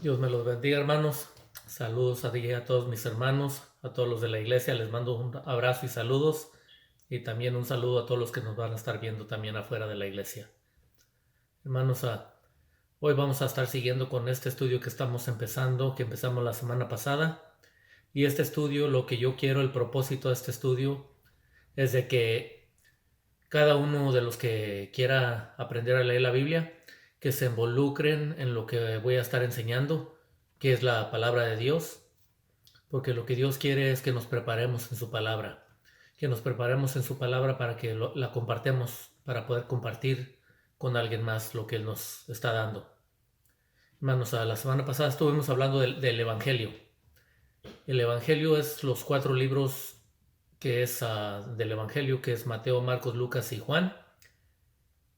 Dios me los bendiga, hermanos. Saludos a todos mis hermanos, a todos los de la iglesia. Les mando un abrazo y saludos. Y también un saludo a todos los que nos van a estar viendo también afuera de la iglesia. Hermanos, hoy vamos a estar siguiendo con este estudio que estamos empezando, que empezamos la semana pasada. Y este estudio, lo que yo quiero, el propósito de este estudio, es de que cada uno de los que quiera aprender a leer la Biblia, que se involucren en lo que voy a estar enseñando, que es la palabra de Dios, porque lo que Dios quiere es que nos preparemos en su palabra, que nos preparemos en su palabra para que la compartamos, para poder compartir con alguien más lo que Él nos está dando. Hermanos, la semana pasada estuvimos hablando del Evangelio. El Evangelio es los 4 libros que es del Evangelio, que es Mateo, Marcos, Lucas y Juan.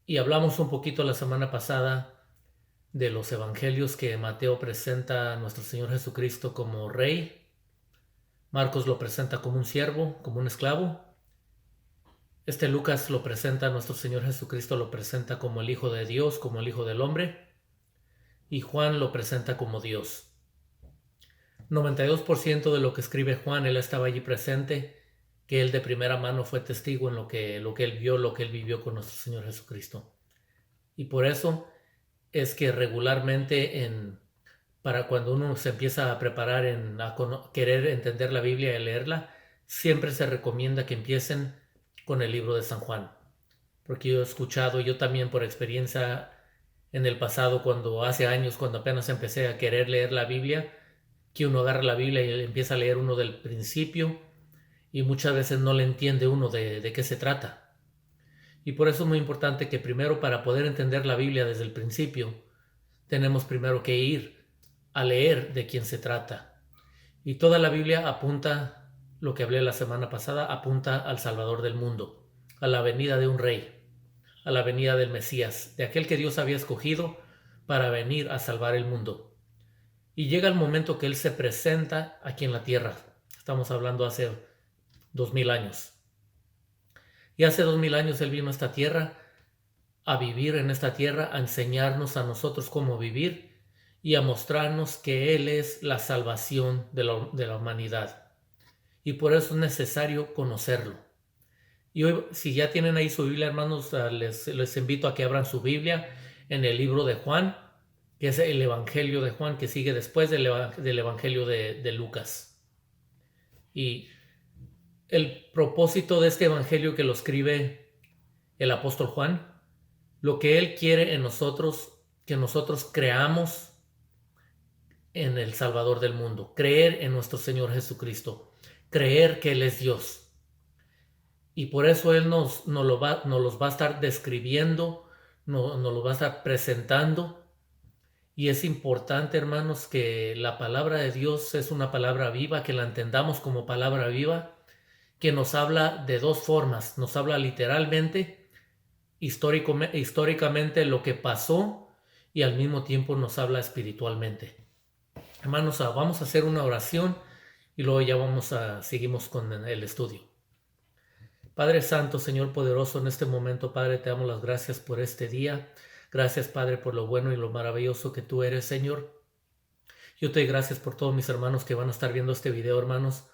Y hablamos un poquito la semana pasada de los evangelios que Mateo presenta a nuestro Señor Jesucristo como rey. Marcos lo presenta como un siervo, como un esclavo. Lucas lo presenta a nuestro Señor Jesucristo, lo presenta como el Hijo de Dios, como el Hijo del Hombre. Y Juan lo presenta como Dios. 92% de lo que escribe Juan, él estaba allí presente, que él de primera mano fue testigo en lo que él vio, lo que él vivió con nuestro Señor Jesucristo. Y por eso es que regularmente para cuando uno se empieza a preparar querer entender la Biblia y leerla, siempre se recomienda que empiecen con el libro de San Juan. Porque yo he escuchado, yo también por experiencia en el pasado, hace años, cuando apenas empecé a querer leer la Biblia, que uno agarra la Biblia y empieza a leer uno del principio y muchas veces no le entiende uno de qué se trata. Y por eso es muy importante que primero, para poder entender la Biblia desde el principio, tenemos primero que ir a leer de quién se trata. Y toda la Biblia apunta, lo que hablé la semana pasada, apunta al Salvador del mundo, a la venida de un rey, a la venida del Mesías, de aquel que Dios había escogido para venir a salvar el mundo. Y llega el momento que Él se presenta aquí en la tierra. Estamos hablando hace 2000 años. Y hace 2000 años Él vino a esta tierra, a vivir en esta tierra, a enseñarnos a nosotros cómo vivir y a mostrarnos que Él es la salvación de la humanidad. Y por eso es necesario conocerlo. Y hoy, si ya tienen ahí su Biblia, hermanos, les invito a que abran su Biblia en el libro de Juan, que es el Evangelio de Juan, que sigue después del Evangelio de Lucas. Y el propósito de este Evangelio que lo escribe el apóstol Juan, lo que él quiere en nosotros, que nosotros creamos en el Salvador del mundo, creer en nuestro Señor Jesucristo, creer que Él es Dios. Y por eso Él nos los va a estar describiendo, nos los va a estar presentando. Y es importante, hermanos, que la palabra de Dios es una palabra viva, que la entendamos como palabra viva, que nos habla de dos formas. Nos habla literalmente, históricamente lo que pasó, y al mismo tiempo nos habla espiritualmente. Hermanos, vamos a hacer una oración y luego ya seguimos con el estudio. Padre Santo, Señor poderoso, en este momento, Padre, te damos las gracias por este día. Gracias, Padre, por lo bueno y lo maravilloso que tú eres, Señor. Yo te doy gracias por todos mis hermanos que van a estar viendo este video, hermanos.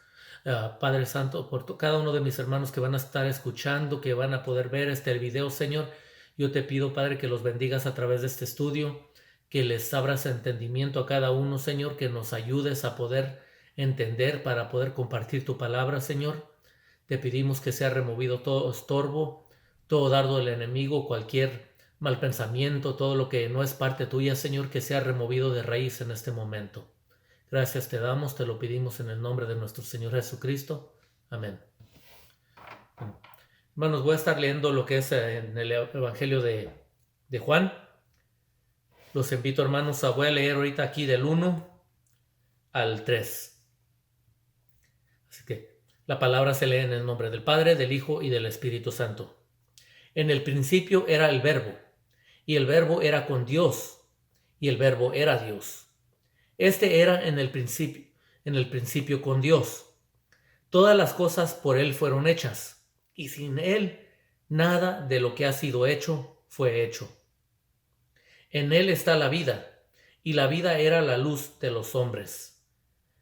Padre Santo, por cada uno de mis hermanos que van a estar escuchando, que van a poder ver el video, Señor. Yo te pido, Padre, que los bendigas a través de este estudio, que les abras entendimiento a cada uno, Señor, que nos ayudes a poder entender para poder compartir tu palabra, Señor. Te pedimos que sea removido todo estorbo, todo dardo del enemigo, cualquier mal pensamiento, todo lo que no es parte tuya, Señor, que sea removido de raíz en este momento. Gracias te damos, te lo pedimos en el nombre de nuestro Señor Jesucristo. Amén. Hermanos, voy a estar leyendo lo que es en el Evangelio de Juan. Los invito, hermanos, voy a leer ahorita aquí del 1 al 3. Así que la palabra se lee en el nombre del Padre, del Hijo y del Espíritu Santo. En el principio era el Verbo, y el Verbo era con Dios, y el Verbo era Dios. Este era en el principio con Dios. Todas las cosas por Él fueron hechas, y sin Él nada de lo que ha sido hecho fue hecho. En Él está la vida, y la vida era la luz de los hombres.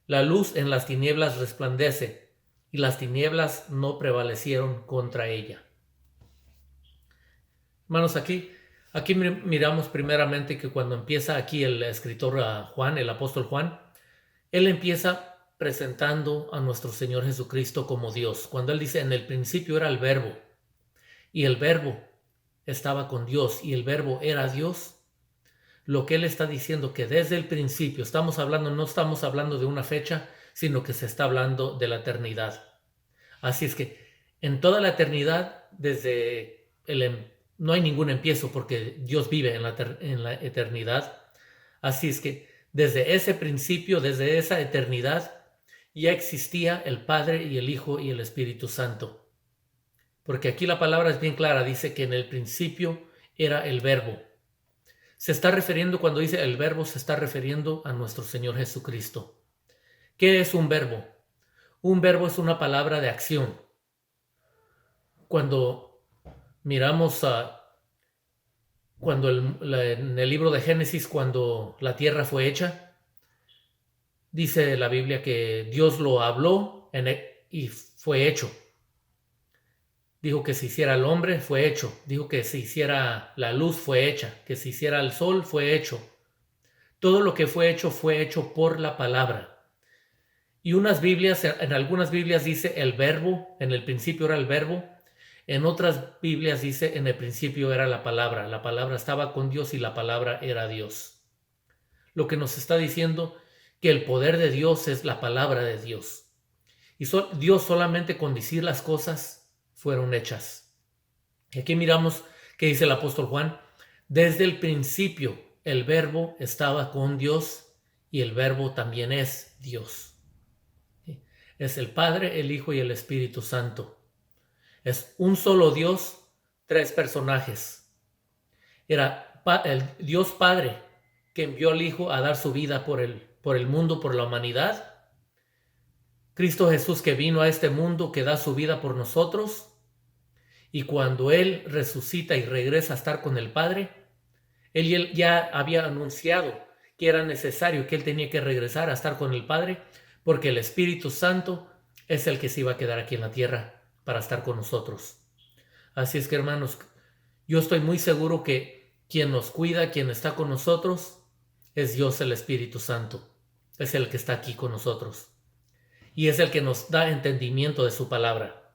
La luz en las tinieblas resplandece, y las tinieblas no prevalecieron contra ella. Hermanos, aquí miramos primeramente que cuando empieza aquí el escritor Juan, el apóstol Juan, él empieza presentando a nuestro Señor Jesucristo como Dios. Cuando él dice, en el principio era el Verbo, y el Verbo estaba con Dios, y el Verbo era Dios, lo que él está diciendo que desde el principio, no estamos hablando de una fecha, sino que se está hablando de la eternidad. Así es que en toda la eternidad, no hay ningún empiezo porque Dios vive en la eternidad. Así es que desde ese principio, desde esa eternidad, ya existía el Padre y el Hijo y el Espíritu Santo. Porque aquí la palabra es bien clara, dice que en el principio era el Verbo. Cuando dice el Verbo, se está refiriendo a nuestro Señor Jesucristo. ¿Qué es un verbo? Un verbo es una palabra de acción. Cuando miramos en el libro de Génesis, cuando la tierra fue hecha, dice la Biblia que Dios lo habló y fue hecho. Dijo que se hiciera el hombre, fue hecho. Dijo que se hiciera la luz, fue hecha. Que se hiciera el sol, fue hecho. Todo lo que fue hecho por la palabra. Y en algunas Biblias dice el verbo, en el principio era el verbo. En otras Biblias dice en el principio era la palabra. La palabra estaba con Dios y la palabra era Dios. Lo que nos está diciendo que el poder de Dios es la palabra de Dios. Y Dios solamente con decir las cosas fueron hechas. Y aquí miramos que dice el apóstol Juan, desde el principio el verbo estaba con Dios y el verbo también es Dios. Es el Padre, el Hijo y el Espíritu Santo. Es un solo Dios, tres personajes. Era el Dios Padre que envió al Hijo a dar su vida por el mundo, por la humanidad. Cristo Jesús que vino a este mundo, que da su vida por nosotros. Y cuando Él resucita y regresa a estar con el Padre, Él ya había anunciado que era necesario, que Él tenía que regresar a estar con el Padre, porque el Espíritu Santo es el que se iba a quedar aquí en la tierra para estar con nosotros. Así es que, hermanos, yo estoy muy seguro que quien nos cuida, quien está con nosotros, es Dios el Espíritu Santo. Es el que está aquí con nosotros. Y es el que nos da entendimiento de su palabra.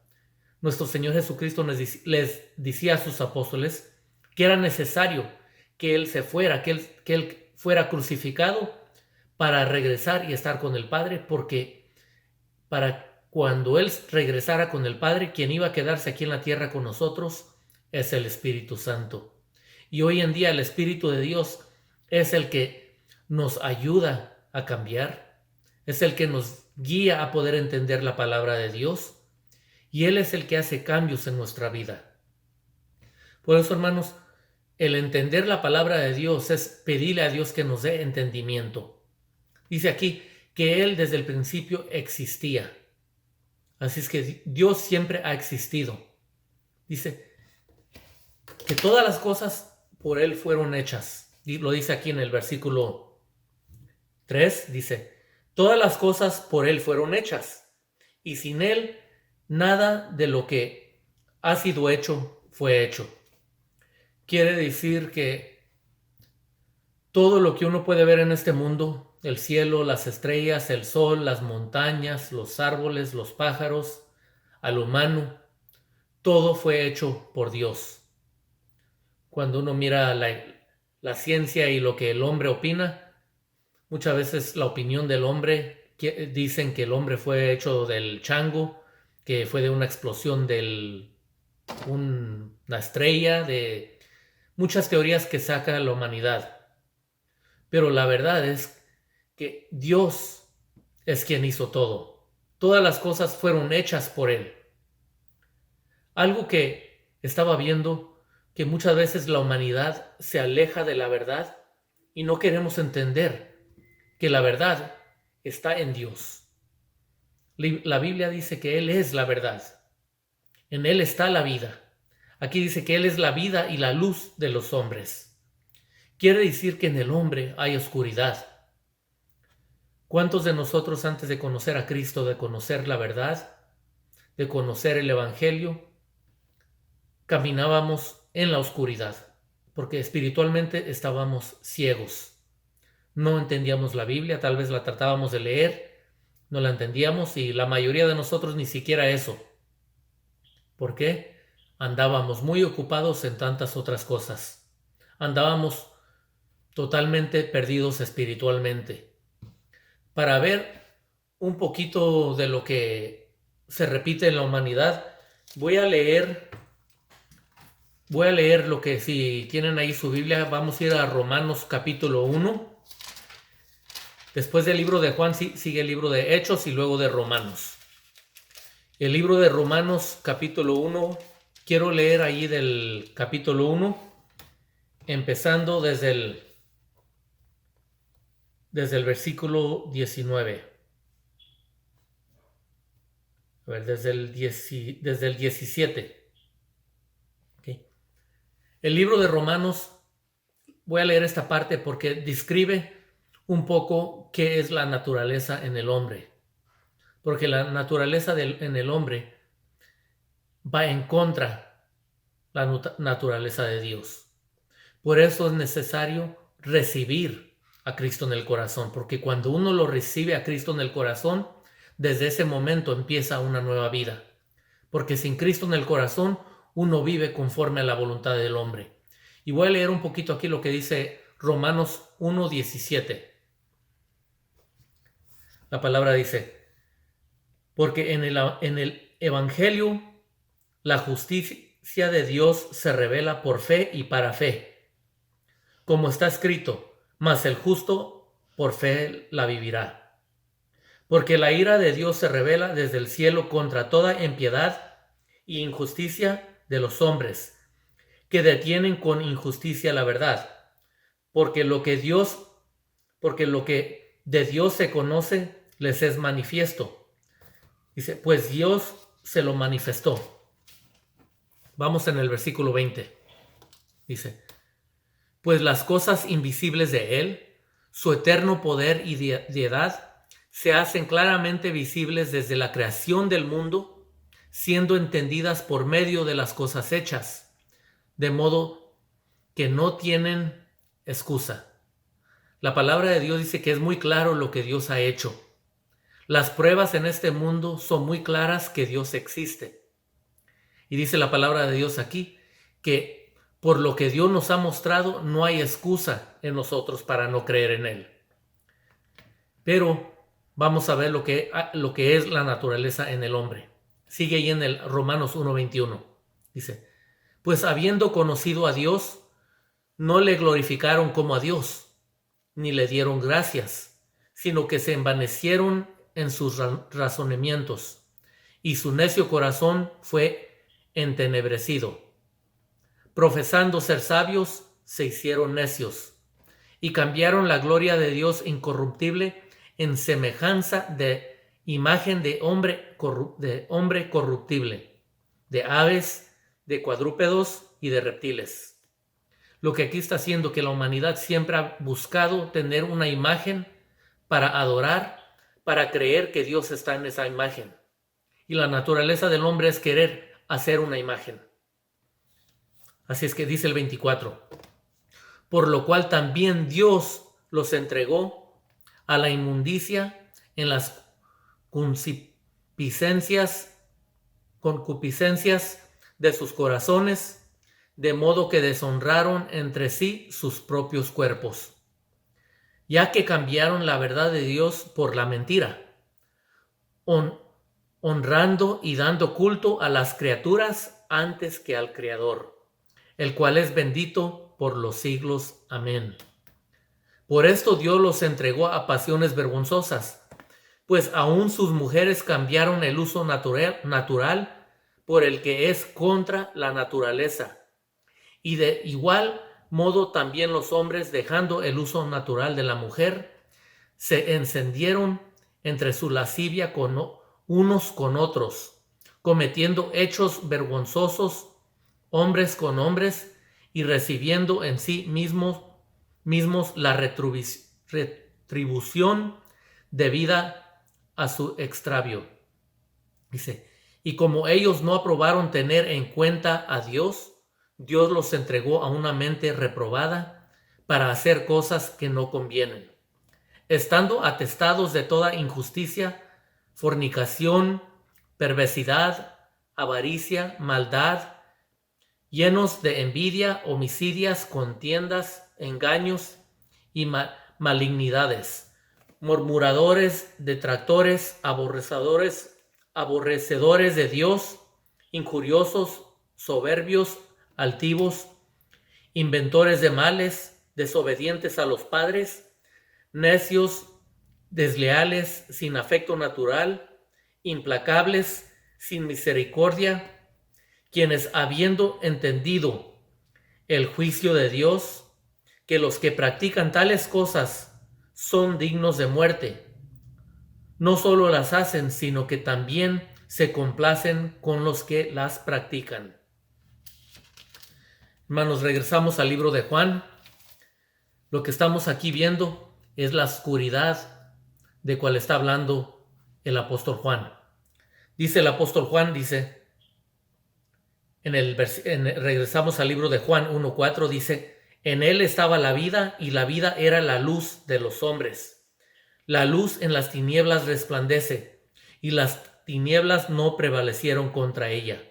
Nuestro Señor Jesucristo les decía a sus apóstoles que era necesario que Él se fuera, que Él fuera crucificado para regresar y estar con el Padre, porque para cuando Él regresara con el Padre, quien iba a quedarse aquí en la tierra con nosotros es el Espíritu Santo. Y hoy en día el Espíritu de Dios es el que nos ayuda a cambiar, es el que nos guía a poder entender la palabra de Dios. Y Él es el que hace cambios en nuestra vida. Por eso, hermanos, el entender la palabra de Dios es pedirle a Dios que nos dé entendimiento. Dice aquí que Él desde el principio existía. Así es que Dios siempre ha existido. Dice que todas las cosas por Él fueron hechas. Y lo dice aquí en el versículo 3, dice, todas las cosas por Él fueron hechas. Y sin Él nada de lo que ha sido hecho fue hecho. Quiere decir que todo lo que uno puede ver en este mundo, el cielo, las estrellas, el sol, las montañas, los árboles, los pájaros, al humano, todo fue hecho por Dios. Cuando uno mira la ciencia y lo que el hombre opina, muchas veces la opinión del hombre dicen que el hombre fue hecho del chango, que fue de una explosión de una estrella, de muchas teorías que saca la humanidad. Pero la verdad es que Dios es quien hizo todo. Todas las cosas fueron hechas por Él. Algo que estaba viendo, que muchas veces la humanidad se aleja de la verdad y no queremos entender que la verdad está en Dios. La Biblia dice que Él es la verdad. En Él está la vida. Aquí dice que Él es la vida y la luz de los hombres. quiere decir que en el hombre hay oscuridad. ¿Cuántos de nosotros antes de conocer a Cristo, de conocer la verdad, de conocer el Evangelio, caminábamos en la oscuridad? Porque espiritualmente estábamos ciegos. No entendíamos la Biblia, tal vez la tratábamos de leer, no la entendíamos y la mayoría de nosotros ni siquiera eso. ¿Por qué? Andábamos muy ocupados en tantas otras cosas. Andábamos totalmente perdidos espiritualmente. Para ver un poquito de lo que se repite en la humanidad, voy a leer lo que, si tienen ahí su Biblia, vamos a ir a Romanos capítulo 1. Después del libro de Juan sigue el libro de Hechos y luego de Romanos. El libro de Romanos capítulo 1, quiero leer ahí del capítulo 1, empezando desde el versículo 19. A ver, desde el 17. Okay. El libro de Romanos, voy a leer esta parte porque describe un poco qué es la naturaleza en el hombre. Porque la naturaleza en el hombre va en contra de la naturaleza de Dios. Por eso es necesario recibir a Cristo en el corazón, porque cuando uno lo recibe a Cristo en el corazón, desde ese momento empieza una nueva vida. Porque sin Cristo en el corazón, uno vive conforme a la voluntad del hombre. Y voy a leer un poquito aquí lo que dice Romanos 1:17. La palabra dice: porque en el Evangelio la justicia de Dios se revela por fe y para fe. Como está escrito, mas el justo por fe la vivirá. Porque la ira de Dios se revela desde el cielo contra toda impiedad y injusticia de los hombres, que detienen con injusticia la verdad. Porque lo que de Dios se conoce les es manifiesto. Dice, pues Dios se lo manifestó. Vamos en el versículo 20. Dice, pues las cosas invisibles de Él, su eterno poder y deidad, se hacen claramente visibles desde la creación del mundo, siendo entendidas por medio de las cosas hechas, de modo que no tienen excusa. La palabra de Dios dice que es muy claro lo que Dios ha hecho. Las pruebas en este mundo son muy claras que Dios existe. Y dice la palabra de Dios aquí que por lo que Dios nos ha mostrado no hay excusa en nosotros para no creer en Él. Pero vamos a ver lo que es la naturaleza en el hombre. Sigue ahí en el Romanos 1:21. Dice, pues habiendo conocido a Dios, no le glorificaron como a Dios, ni le dieron gracias, sino que se envanecieron en sus razonamientos, y su necio corazón fue entenebrecido. Profesando ser sabios, se hicieron necios, y cambiaron la gloria de Dios incorruptible en semejanza de imagen de hombre corruptible, de aves, de cuadrúpedos y de reptiles. Lo que aquí está haciendo que la humanidad siempre ha buscado tener una imagen para adorar, para creer que Dios está en esa imagen. Y la naturaleza del hombre es querer hacer una imagen. Así es que dice el 24. Por lo cual también Dios los entregó a la inmundicia en las concupiscencias de sus corazones, de modo que deshonraron entre sí sus propios cuerpos, ya que cambiaron la verdad de Dios por la mentira, honrando y dando culto a las criaturas antes que al Creador, el cual es bendito por los siglos. Amén. Por esto Dios los entregó a pasiones vergonzosas, pues aún sus mujeres cambiaron el uso natural por el que es contra la naturaleza. Y de igual modo también los hombres, dejando el uso natural de la mujer, se encendieron entre su lascivia unos con otros, cometiendo hechos vergonzosos hombres con hombres y recibiendo en sí mismos mismos la retribución debida a su extravío. Dice, y como ellos no aprobaron tener en cuenta a Dios, Dios los entregó a una mente reprobada para hacer cosas que no convienen, estando atestados de toda injusticia, fornicación, perversidad, avaricia, maldad, llenos de envidia, homicidias, contiendas, engaños y malignidades, murmuradores, detractores, aborrecedores de Dios, injuriosos, soberbios, altivos, inventores de males, desobedientes a los padres, necios, desleales, sin afecto natural, implacables, sin misericordia, quienes habiendo entendido el juicio de Dios, que los que practican tales cosas son dignos de muerte, no solo las hacen, sino que también se complacen con los que las practican. Hermanos, regresamos al libro de Juan. Lo que estamos aquí viendo es la oscuridad de cual está hablando el apóstol Juan. Dice el apóstol Juan, regresamos al libro de Juan 1:4, dice, en él estaba la vida y la vida era la luz de los hombres. La luz en las tinieblas resplandece y las tinieblas no prevalecieron contra ella.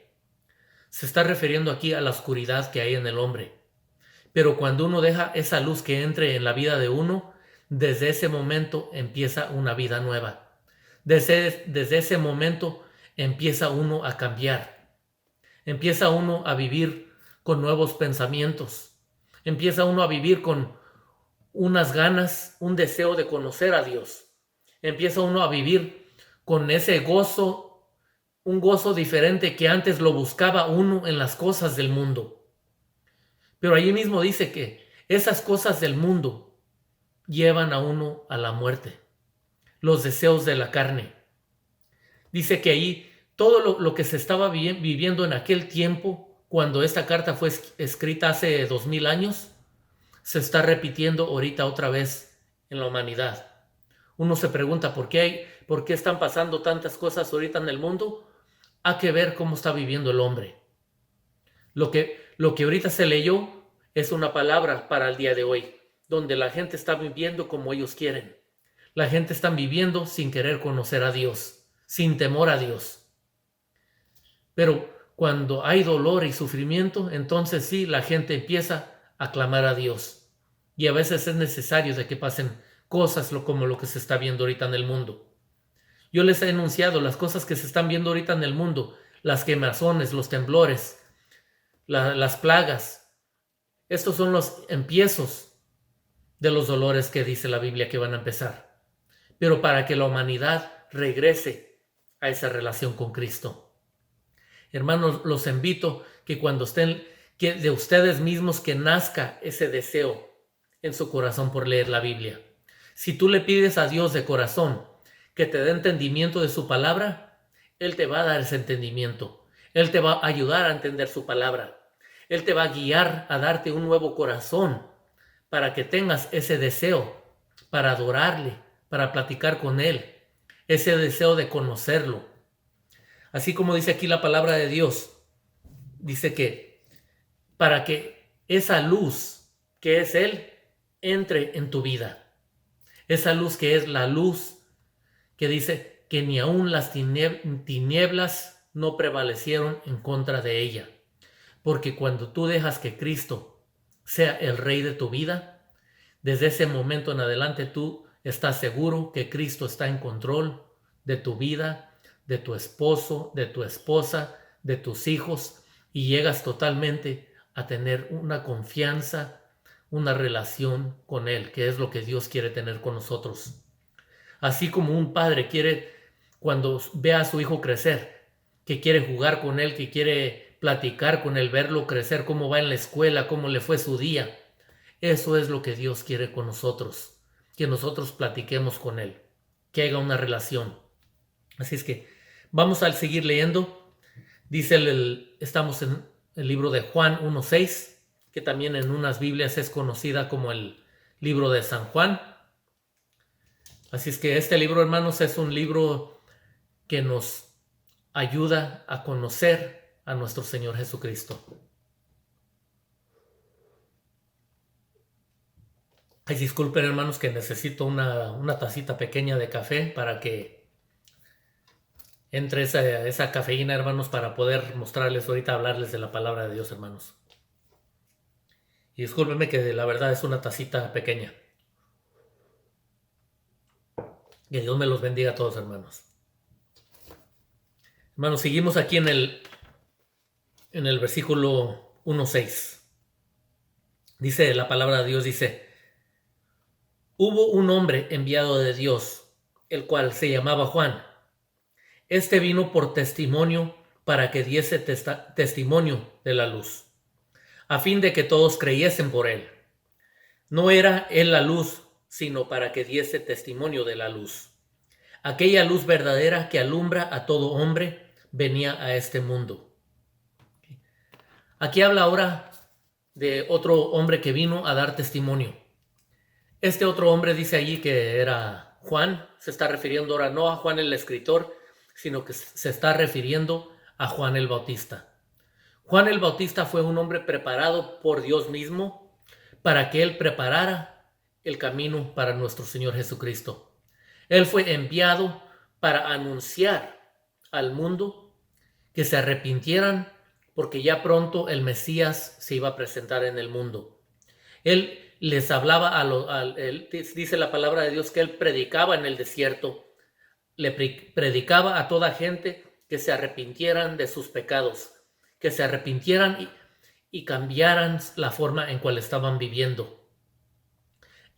Se está refiriendo aquí a la oscuridad que hay en el hombre. Pero cuando uno deja esa luz que entre en la vida de uno, desde ese momento empieza una vida nueva. Desde ese momento empieza uno a cambiar. Empieza uno a vivir con nuevos pensamientos. Empieza uno a vivir con unas ganas, un deseo de conocer a Dios. Empieza uno a vivir con ese gozo, un gozo diferente que antes lo buscaba uno en las cosas del mundo. Pero allí mismo dice que esas cosas del mundo llevan a uno a la muerte, los deseos de la carne. Dice que ahí todo lo que se estaba viviendo en aquel tiempo, cuando esta carta fue escrita hace 2000 años, se está repitiendo ahorita otra vez en la humanidad. Uno se pregunta ¿por qué están pasando tantas cosas ahorita en el mundo? Hay que ver cómo está viviendo el hombre. Lo que ahorita se leyó es una palabra para el día de hoy, donde la gente está viviendo como ellos quieren. La gente está viviendo sin querer conocer a Dios, sin temor a Dios. Pero cuando hay dolor y sufrimiento, entonces sí, la gente empieza a clamar a Dios. Y a veces es necesario de que pasen cosas como lo que se está viendo ahorita en el mundo. Yo les he enunciado las cosas que se están viendo ahorita en el mundo, las quemazones, los temblores, las plagas. Estos son los empiezos de los dolores que dice la Biblia que van a empezar. Pero para que la humanidad regrese a esa relación con Cristo. Hermanos, los invito que cuando estén, que de ustedes mismos que nazca ese deseo en su corazón por leer la Biblia. Si tú le pides a Dios de corazón que te dé entendimiento de su palabra, Él te va a dar ese entendimiento. Él te va a ayudar a entender su palabra. Él te va a guiar a darte un nuevo corazón para que tengas ese deseo para adorarle, para platicar con Él, ese deseo de conocerlo. Así como dice aquí la palabra de Dios, dice que para que esa luz que es Él entre en tu vida. Esa luz que es la luz que dice que ni aun las tinieblas no prevalecieron en contra de ella. Porque cuando tú dejas que Cristo sea el Rey de tu vida, desde ese momento en adelante tú estás seguro que Cristo está en control de tu vida, de tu esposo, de tu esposa, de tus hijos, y llegas totalmente a tener una confianza, una relación con Él, que es lo que Dios quiere tener con nosotros. Así como un padre quiere, cuando ve a su hijo crecer, que quiere jugar con él, que quiere platicar con él, verlo crecer, cómo va en la escuela, cómo le fue su día. Eso es lo que Dios quiere con nosotros, que nosotros platiquemos con Él, que haya una relación. Así es que vamos a seguir leyendo. Dice estamos en el libro de Juan 1:6, que también en unas Biblias es conocida como libro de San Juan. Así es que este libro, hermanos, es un libro que nos ayuda a conocer a nuestro Señor Jesucristo. Ay, disculpen, hermanos, que necesito una tacita pequeña de café para que entre esa cafeína, hermanos, para poder mostrarles ahorita, hablarles de la palabra de Dios, hermanos. Y discúlpenme que la verdad es una tacita pequeña. Que Dios me los bendiga a todos, hermanos. Hermanos, seguimos aquí en el versículo 1:6. Dice la palabra de Dios, dice: hubo un hombre enviado de Dios, el cual se llamaba Juan. Este vino por testimonio para que diese testimonio de la luz, a fin de que todos creyesen por él. No era él la luz, sino para que diese testimonio de la luz. Aquella luz verdadera que alumbra a todo hombre venía a este mundo. Aquí habla ahora de otro hombre que vino a dar testimonio. Este otro hombre dice allí que era Juan. Se está refiriendo ahora no a Juan el escritor, sino que se está refiriendo a Juan el Bautista. Juan el Bautista fue un hombre preparado por Dios mismo para que él preparara el camino para nuestro Señor Jesucristo. Él fue enviado para anunciar al mundo que se arrepintieran, porque ya pronto el Mesías se iba a presentar en el mundo. Él les hablaba dice la palabra de Dios que él predicaba en el desierto, le predicaba a toda gente que se arrepintieran de sus pecados, que se arrepintieran y cambiaran la forma en cual estaban viviendo.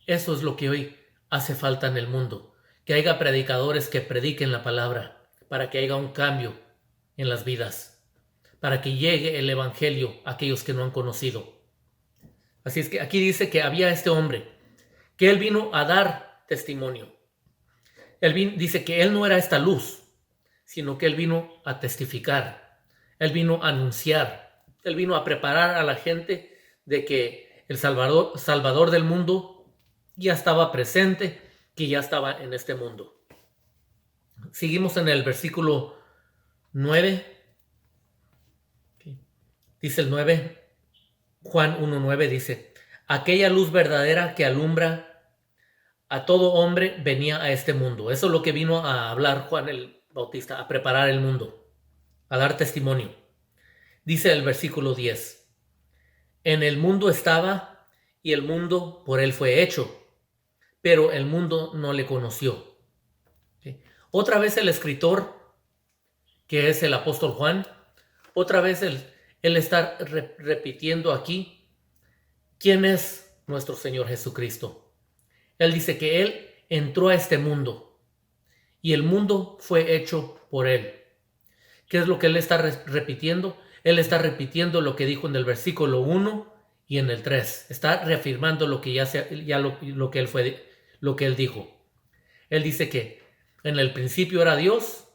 Eso es lo que hoy hace falta en el mundo, que haya predicadores que prediquen la palabra, para que haya un cambio en las vidas, para que llegue el evangelio a aquellos que no han conocido. Así es que aquí dice que había este hombre, que él vino a dar testimonio. Dice que él no era esta luz, sino que él vino a testificar, él vino a anunciar, él vino a preparar a la gente de que el Salvador del mundo ya estaba presente, que ya estaba en este mundo. Seguimos en el versículo 9. Dice el 9, Juan 1:9 dice: aquella luz verdadera que alumbra a todo hombre venía a este mundo. Eso es lo que vino a hablar Juan el Bautista, a preparar el mundo, a dar testimonio. Dice el versículo 10: en el mundo estaba y el mundo por él fue hecho, pero el mundo no le conoció. ¿Sí? Otra vez el escritor, que es el apóstol Juan, otra vez él está repitiendo aquí quién es nuestro Señor Jesucristo. Él dice que él entró a este mundo y el mundo fue hecho por él. ¿Qué es lo que él está repitiendo? Él está repitiendo lo que dijo en el versículo 1 y en el 3. Está reafirmando lo que lo que él dijo. Él dice que en el principio era Dios,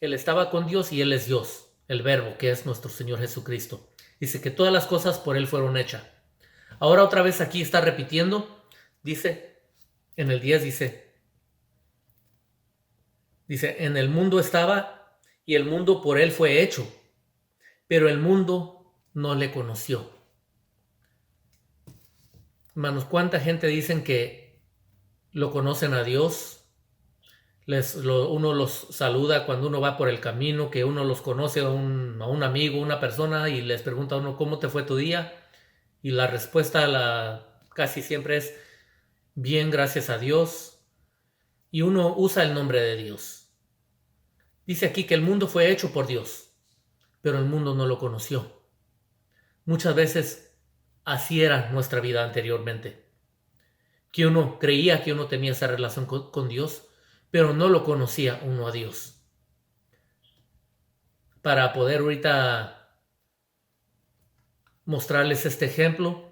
él estaba con Dios y él es Dios, el Verbo, que es nuestro Señor Jesucristo. Dice que todas las cosas por él fueron hechas. Ahora otra vez aquí está repitiendo, dice, en el 10 dice, en el mundo estaba y el mundo por él fue hecho, pero el mundo no le conoció. Hermanos, ¿cuánta gente dicen que lo conocen a Dios? Uno los saluda cuando uno va por el camino, que uno los conoce a un amigo, una persona, y les pregunta a uno cómo te fue tu día, y la respuesta casi siempre es bien, gracias a Dios, y uno usa el nombre de Dios. Dice aquí que el mundo fue hecho por Dios, pero el mundo no lo conoció. Muchas veces así era nuestra vida anteriormente, que uno creía que uno tenía esa relación con Dios, pero no lo conocía uno a Dios. Para poder ahorita mostrarles este ejemplo,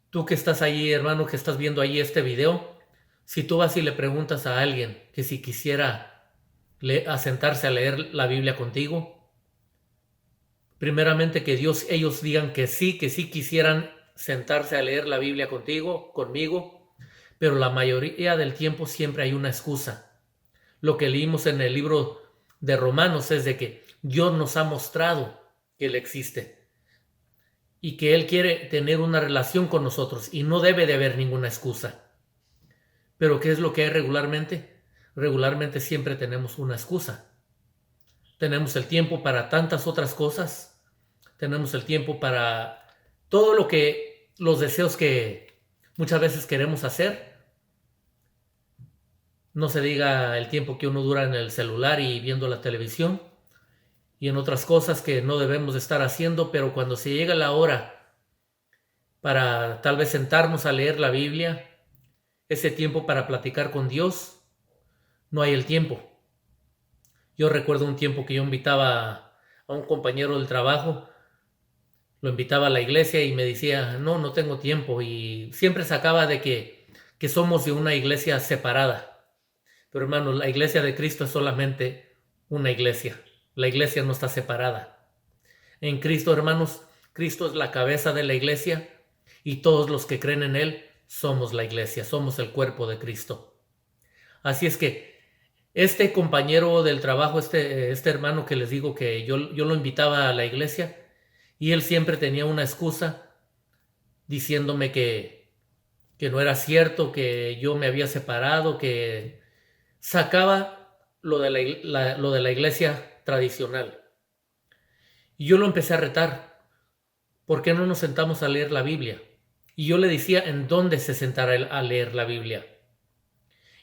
tú que estás allí, hermano, que estás viendo ahí este video, si tú vas y le preguntas a alguien que si quisiera sentarse a leer la Biblia contigo, primeramente que ellos digan que sí quisieran sentarse a leer la Biblia conmigo, pero la mayoría del tiempo siempre hay una excusa. Lo que leímos en el libro de Romanos es de que Dios nos ha mostrado que Él existe y que Él quiere tener una relación con nosotros y no debe de haber ninguna excusa. Pero ¿qué es lo que hay regularmente? Regularmente siempre tenemos una excusa. Tenemos el tiempo para tantas otras cosas. Tenemos el tiempo para todo los deseos que muchas veces queremos hacer. No se diga el tiempo que uno dura en el celular y viendo la televisión y en otras cosas que no debemos de estar haciendo, pero cuando se llega la hora para tal vez sentarnos a leer la Biblia, ese tiempo para platicar con Dios, no hay el tiempo. Yo recuerdo un tiempo que yo invitaba a un compañero del trabajo, lo invitaba a la iglesia y me decía, no tengo tiempo, y siempre sacaba de que somos de una iglesia separada. Pero hermanos, la iglesia de Cristo es solamente una iglesia. La iglesia no está separada. En Cristo, hermanos, Cristo es la cabeza de la iglesia y todos los que creen en Él somos la iglesia, somos el cuerpo de Cristo. Así es que este compañero del trabajo, este hermano que les digo que yo lo invitaba a la iglesia y él siempre tenía una excusa diciéndome que no era cierto, que yo me había separado, que sacaba lo de lo de la iglesia tradicional. Y yo lo empecé a retar. ¿Por qué no nos sentamos a leer la Biblia? Y yo le decía en dónde se sentara él a leer la Biblia.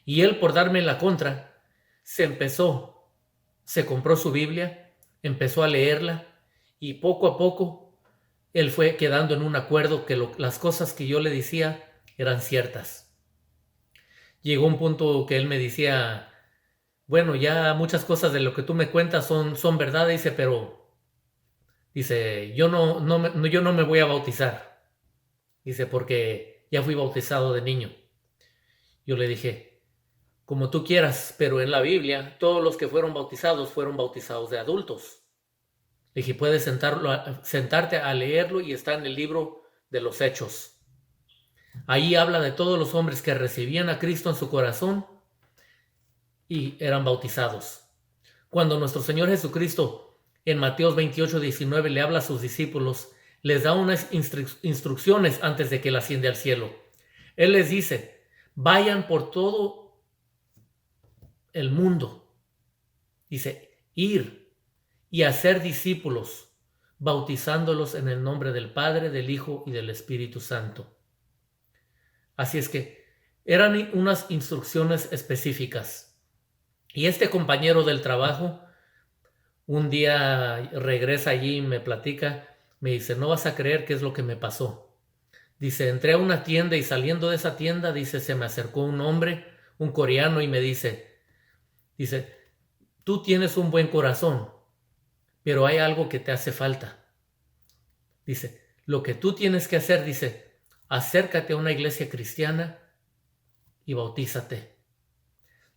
Y él, por darme la contra, se compró su Biblia, empezó a leerla y poco a poco él fue quedando en un acuerdo que las cosas que yo le decía eran ciertas. Llegó un punto que él me decía, bueno, ya muchas cosas de lo que tú me cuentas son verdad, dice, pero dice, yo no me voy a bautizar. Dice, porque ya fui bautizado de niño. Yo le dije, como tú quieras, pero en la Biblia todos los que fueron bautizados de adultos. Le dije, puedes sentarte a leerlo y está en el libro de los Hechos. Ahí habla de todos los hombres que recibían a Cristo en su corazón y eran bautizados. Cuando nuestro Señor Jesucristo en Mateo 28:19 le habla a sus discípulos, les da unas instrucciones antes de que Él asciende al cielo. Él les dice, vayan por todo el mundo. Dice, ir y hacer discípulos, bautizándolos en el nombre del Padre, del Hijo y del Espíritu Santo. Así es que eran unas instrucciones específicas. Y este compañero del trabajo un día regresa allí y me platica, me dice, no vas a creer qué es lo que me pasó. Dice, entré a una tienda y saliendo de esa tienda, dice, se me acercó un hombre, un coreano, y me dice, tú tienes un buen corazón, pero hay algo que te hace falta. Dice, lo que tú tienes que hacer, dice, acércate a una iglesia cristiana y bautízate.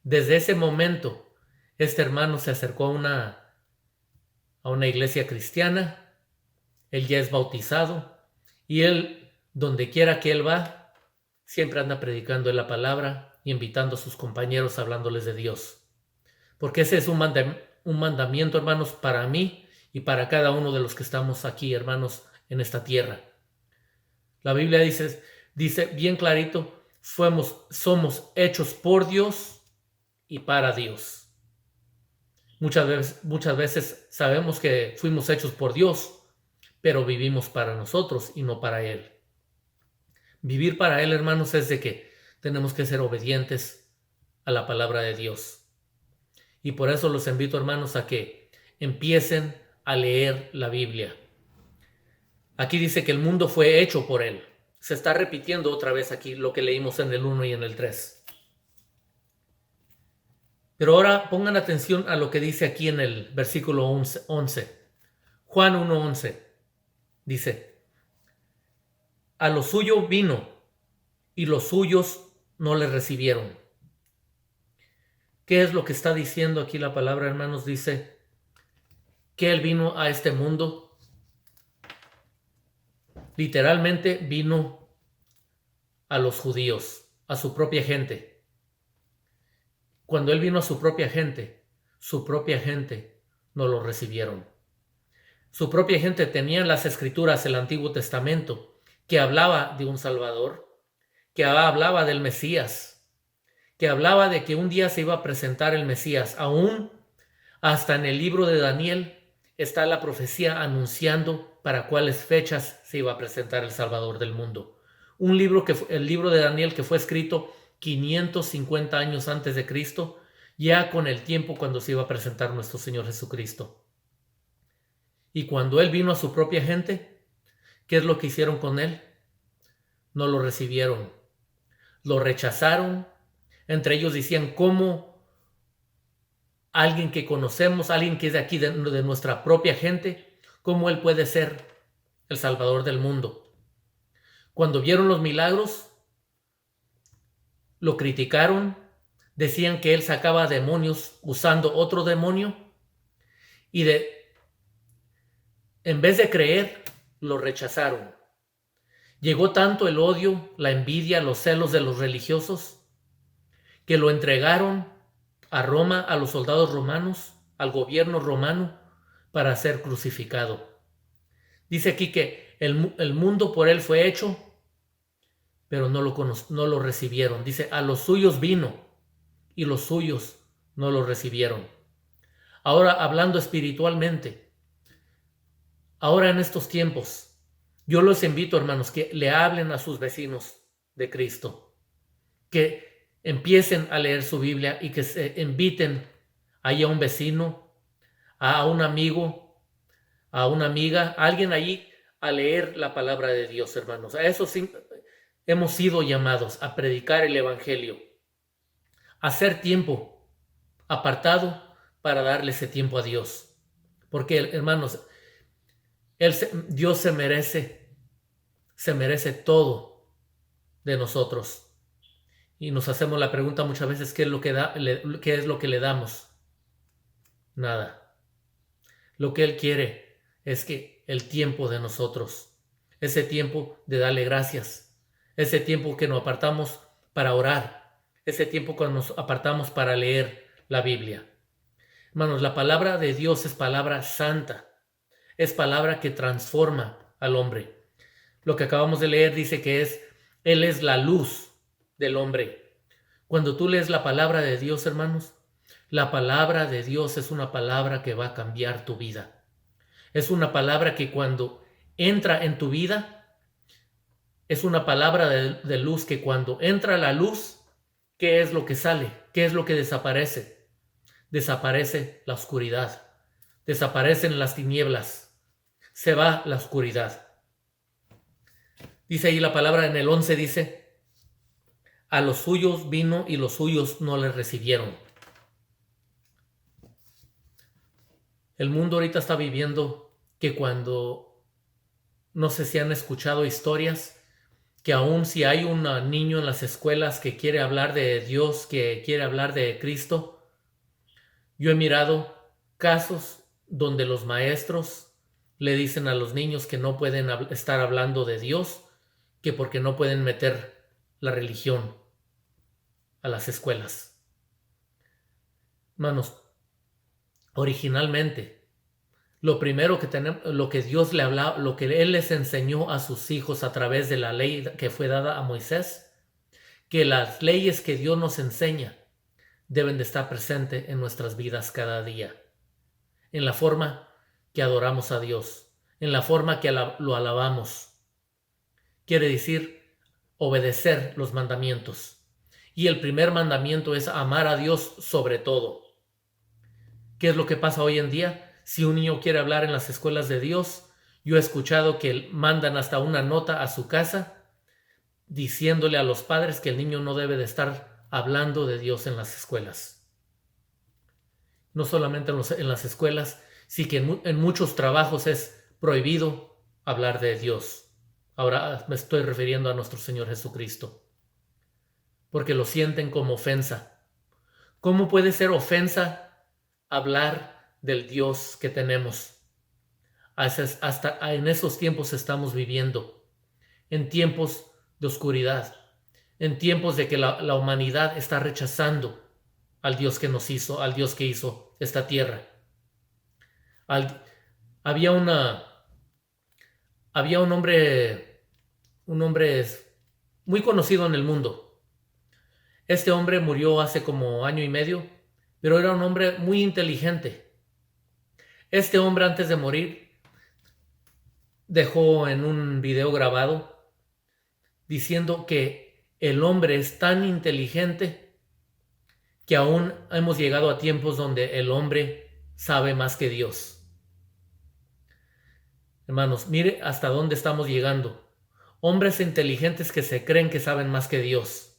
Desde ese momento, este hermano se acercó a una iglesia cristiana, él ya es bautizado y él, donde quiera que él va, siempre anda predicando la palabra y invitando a sus compañeros hablándoles de Dios. Porque ese es un mandamiento, hermanos, para mí y para cada uno de los que estamos aquí, hermanos, en esta tierra. La Biblia dice bien clarito, somos hechos por Dios y para Dios. Muchas veces sabemos que fuimos hechos por Dios, pero vivimos para nosotros y no para Él. Vivir para Él, hermanos, es de que tenemos que ser obedientes a la palabra de Dios. Y por eso los invito, hermanos, a que empiecen a leer la Biblia. Aquí dice que el mundo fue hecho por Él. Se está repitiendo otra vez aquí lo que leímos en el 1 y en el 3. Pero ahora pongan atención a lo que dice aquí en el versículo 11. Juan 1:11 dice, a lo suyo vino y los suyos no le recibieron. ¿Qué es lo que está diciendo aquí la palabra, hermanos? Dice que Él vino a este mundo. Literalmente vino a los judíos. a su propia gente. Cuando Él vino a su propia gente no lo recibieron. Su propia gente tenía en las Escrituras el Antiguo Testamento, que hablaba de un Salvador, que hablaba del Mesías, que hablaba de que un día se iba a presentar el Mesías. Aún hasta en el libro de Daniel está la profecía anunciando para cuáles fechas se iba a presentar el Salvador del mundo. El libro de Daniel, que fue escrito 550 años antes de Cristo, ya con el tiempo cuando se iba a presentar nuestro Señor Jesucristo. Y cuando Él vino a su propia gente, ¿qué es lo que hicieron con Él? No lo recibieron, lo rechazaron. Entre ellos decían, ¿cómo alguien que conocemos, alguien que es de aquí, de nuestra propia gente, cómo Él puede ser el Salvador del mundo? Cuando vieron los milagros, lo criticaron, decían que Él sacaba demonios usando otro demonio y en vez de creer, lo rechazaron. Llegó tanto el odio, la envidia, los celos de los religiosos, que lo entregaron a Roma, a los soldados romanos, al gobierno romano, para ser crucificado. Dice aquí que el mundo por Él fue hecho, pero no lo recibieron. Dice, a los suyos vino, y los suyos no lo recibieron. Ahora, hablando espiritualmente, ahora en estos tiempos, yo los invito, hermanos, que le hablen a sus vecinos de Cristo, que empiecen a leer su Biblia y que se inviten ahí a un vecino, a un amigo, a una amiga, a alguien allí a leer la palabra de Dios, hermanos. A eso sí hemos sido llamados, a predicar el Evangelio, a hacer tiempo apartado para darle ese tiempo a Dios. Porque, hermanos, Dios se merece todo de nosotros. Y nos hacemos la pregunta muchas veces, ¿qué es lo que le damos? Nada. Lo que Él quiere es que el tiempo de nosotros, ese tiempo de darle gracias, ese tiempo que nos apartamos para orar, ese tiempo que nos apartamos para leer la Biblia. Hermanos, la palabra de Dios es palabra santa, es palabra que transforma al hombre. Lo que acabamos de leer dice que Él es la luz del hombre. Cuando tú lees la palabra de Dios, hermanos, la palabra de Dios es una palabra que va a cambiar tu vida. Es una palabra que cuando entra en tu vida, es una palabra de luz que cuando entra la luz, ¿qué es lo que sale? ¿Qué es lo que desaparece? Desaparece la oscuridad, desaparecen las tinieblas, se va la oscuridad. Dice ahí la palabra en el 11, dice, a los suyos vino y los suyos no le recibieron. El mundo ahorita está viviendo que cuando, no sé si han escuchado historias, que aún si hay un niño en las escuelas que quiere hablar de Dios, que quiere hablar de Cristo, yo he mirado casos donde los maestros le dicen a los niños que no pueden estar hablando de Dios, que porque no pueden meter la religión a las escuelas. Hermanos, originalmente, lo primero que tenemos, lo que Dios le hablaba, lo que Él les enseñó a sus hijos a través de la ley que fue dada a Moisés, que las leyes que Dios nos enseña deben de estar presentes en nuestras vidas cada día, en la forma que adoramos a Dios, en la forma que lo alabamos. Quiere decir obedecer los mandamientos. Y el primer mandamiento es amar a Dios sobre todo. ¿Qué es lo que pasa hoy en día? Si un niño quiere hablar en las escuelas de Dios, yo he escuchado que mandan hasta una nota a su casa diciéndole a los padres que el niño no debe de estar hablando de Dios en las escuelas. No solamente en las escuelas, sí que en muchos trabajos es prohibido hablar de Dios. Ahora me estoy refiriendo a nuestro Señor Jesucristo, porque lo sienten como ofensa. ¿Cómo puede ser ofensa hablar del Dios que tenemos? Hasta en esos tiempos estamos viviendo, en tiempos de oscuridad. en tiempos de que la humanidad está rechazando al Dios que nos hizo, al Dios que hizo esta tierra. Al, había una, había un hombre muy conocido en el mundo. Este hombre murió hace como año y medio, pero era un hombre muy inteligente. Este hombre, antes de morir, dejó en un video grabado diciendo que el hombre es tan inteligente que aún hemos llegado a tiempos donde el hombre sabe más que Dios. Hermanos, mire hasta dónde estamos llegando. Hombres inteligentes que se creen que saben más que Dios.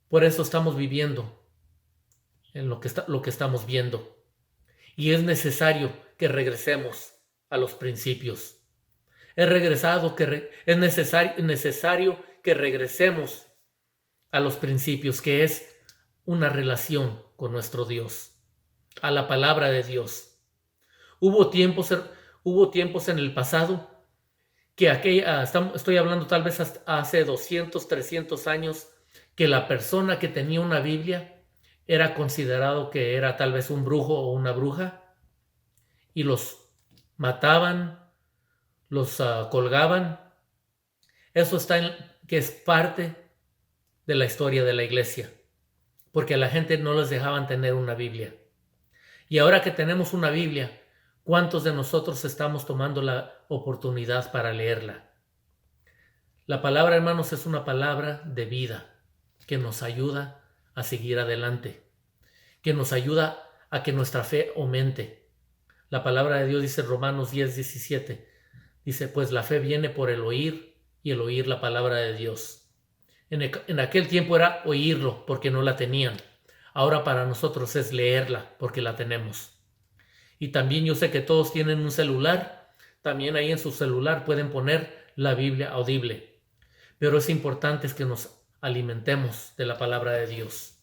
Por eso estamos viviendo en lo que estamos viendo. Y es necesario que regresemos a los principios. Es necesario que regresemos a los principios, que es una relación con nuestro Dios, a la palabra de Dios. Hubo tiempos en el pasado que estoy hablando tal vez hace 200, 300 años, que la persona que tenía una Biblia era considerado que era tal vez un brujo o una bruja, y los mataban, los colgaban. Eso que es parte de la historia de la iglesia, porque a la gente no les dejaban tener una Biblia. Y ahora que tenemos una Biblia, ¿cuántos de nosotros estamos tomando la oportunidad para leerla? La palabra, hermanos, es una palabra de vida que nos ayuda a seguir adelante, que nos ayuda a que nuestra fe aumente. La palabra de Dios dice en Romanos 10:17, dice, pues la fe viene por el oír y el oír la palabra de Dios. En aquel tiempo era oírlo porque no la tenían. Ahora para nosotros es leerla porque la tenemos. Y también yo sé que todos tienen un celular. También ahí en su celular pueden poner la Biblia audible. Pero es importante que nos alimentemos de la palabra de Dios.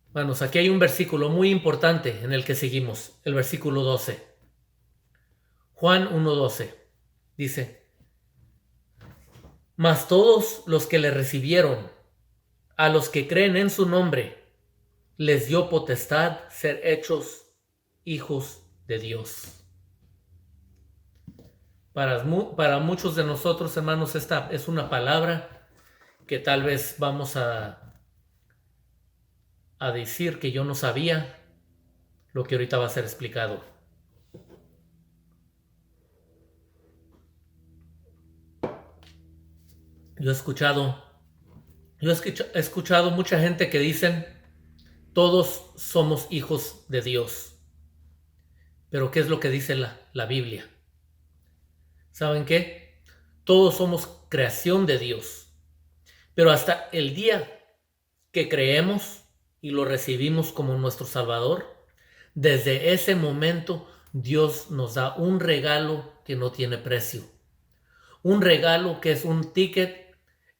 Hermanos, aquí hay un versículo muy importante en el que seguimos, el versículo 12. Juan 1:12 dice, mas todos los que le recibieron, a los que creen en su nombre, les dio potestad ser hechos hijos de Dios. Para muchos de nosotros, hermanos, esta es una palabra que tal vez vamos a decir que yo no sabía lo que ahorita va a ser explicado. Yo he escuchado mucha gente que dicen, todos somos hijos de Dios. Pero ¿qué es lo que dice la Biblia? ¿Saben qué? Todos somos creación de Dios. Pero hasta el día que creemos y lo recibimos como nuestro Salvador, desde ese momento Dios nos da un regalo que no tiene precio. Un regalo que es un ticket,